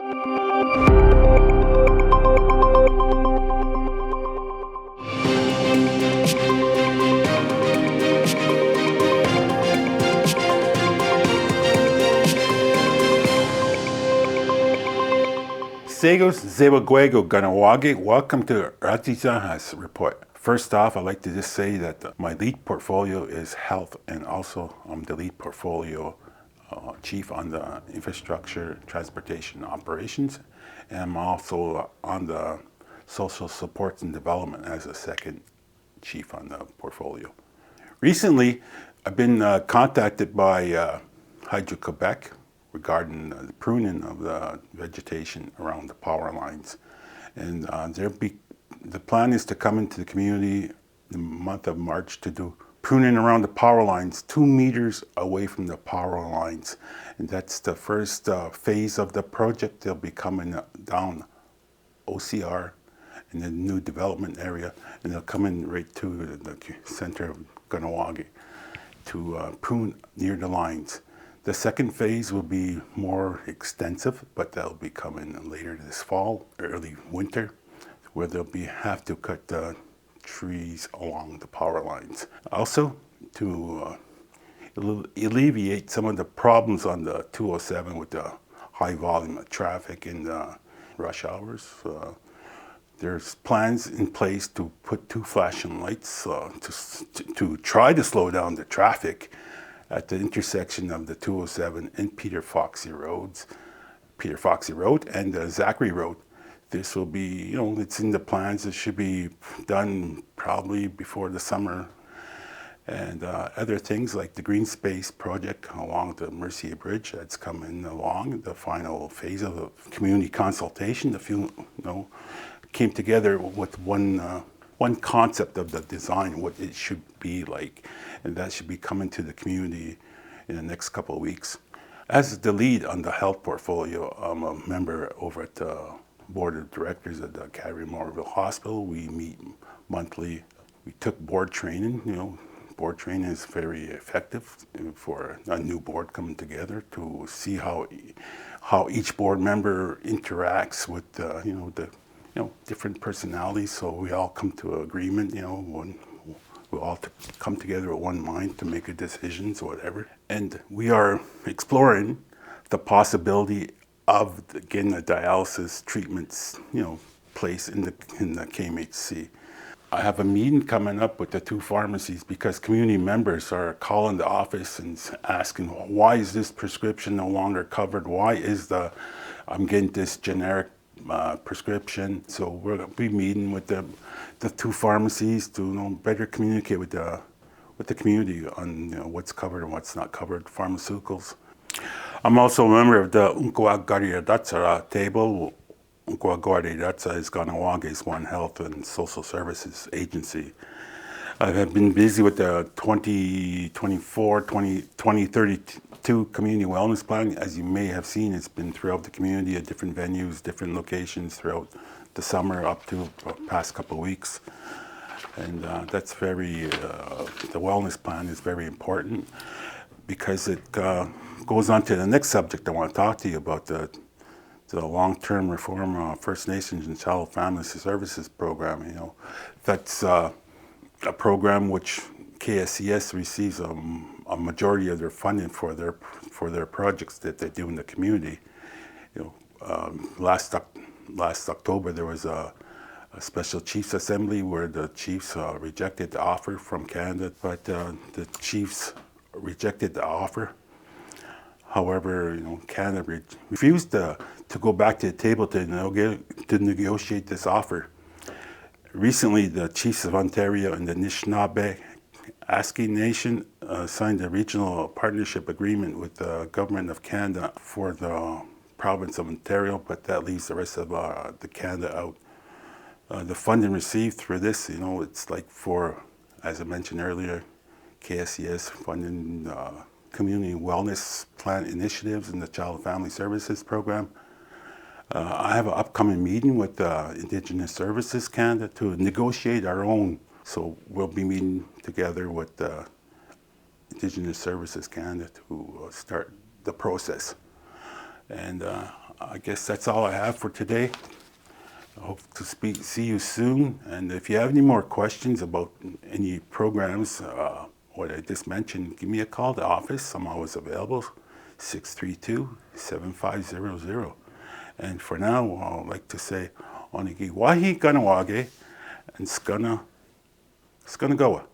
Segos Zewaguego Ganawage, welcome to Ratsénhaienhs report. First off, I'd like to just say that my lead portfolio is health, and also I'm the lead portfolio chief on the infrastructure, transportation, operations, and I'm also on the social supports and development as a second chief on the portfolio. Recently, I've been contacted by Hydro-Quebec regarding the pruning of the vegetation around the power lines. And the plan is to come into the community in the month of March to do pruning around the power lines 2 meters away from the power lines. And that's the first phase of the project. They'll be coming down OCR in the new development area, and they'll come in right to the center of Kahnawake to prune near the lines. The second phase will be more extensive, but that'll be coming later this fall, early winter, where they'll have to cut trees along the power lines. Also, to alleviate some of the problems on the 207 with the high volume of traffic in the rush hours, there's plans in place to put 2 flashing lights to try to slow down the traffic at the intersection of the 207 and Peter Foxy Road and Zachary Road. This will be, it's in the plans. It should be done probably before the summer. And other things like the green space project along the Mercier Bridge that's coming along, the final phase of the community consultation. Came together with one concept of the design, what it should be like, and that should be coming to the community in the next couple of weeks. As the lead on the health portfolio, I'm a member over at the board of directors at the Calgary Memorial Hospital. We meet monthly. We took board training. Board training is very effective for a new board coming together to see how each board member interacts with different personalities, so we all come to an agreement, we all come together with one mind to make a decisions or whatever. And we are exploring the possibility of getting a dialysis treatments, place in the KMHC. I have a meeting coming up with the 2 pharmacies because community members are calling the office and asking, why is this prescription no longer covered? Why is I'm getting this generic prescription? So we're going to be meeting with the 2 pharmacies to better communicate with the community on what's covered and what's not covered pharmaceuticals. I'm also a member of the Ratsénhaienhs table. Ratsénhaienhs is Kahnawake's One Health and Social Services Agency. I have been busy with the 2032 Community Wellness Plan. As you may have seen, it's been throughout the community at different venues, different locations throughout the summer up to the past couple of weeks. And that's the wellness plan is very important because it goes on to the next subject I want to talk to you about, the long-term reform First Nations and Child Family Services program. That's a program which KSCS receives a majority of their funding for their projects that they do in the community. Last October there was a special chiefs assembly where the chiefs rejected the offer from Canada, but the chiefs rejected the offer. However, Canada refused to go back to the table to negotiate this offer. Recently, the chiefs of Ontario and the Anishinaabe Aski Nation signed a regional partnership agreement with the Government of Canada for the province of Ontario, but that leaves the rest of the Canada out. The funding received for this, it's like for, as I mentioned earlier, KSCS funding community wellness plan initiatives in the Child and Family Services program. I have an upcoming meeting with Indigenous ServiceAs Canada to negotiate our own. So we'll be meeting together with Indigenous ServiceAs Canada to start the process. And I guess that's all I have for today. I hope to see you soon. And if you have any more questions about any programs, what I just mentioned, give me a call to the office. I'm always available, 632-7500. And for now, I'd like to say, Onigi Wahi Kanawage and Skana Goa.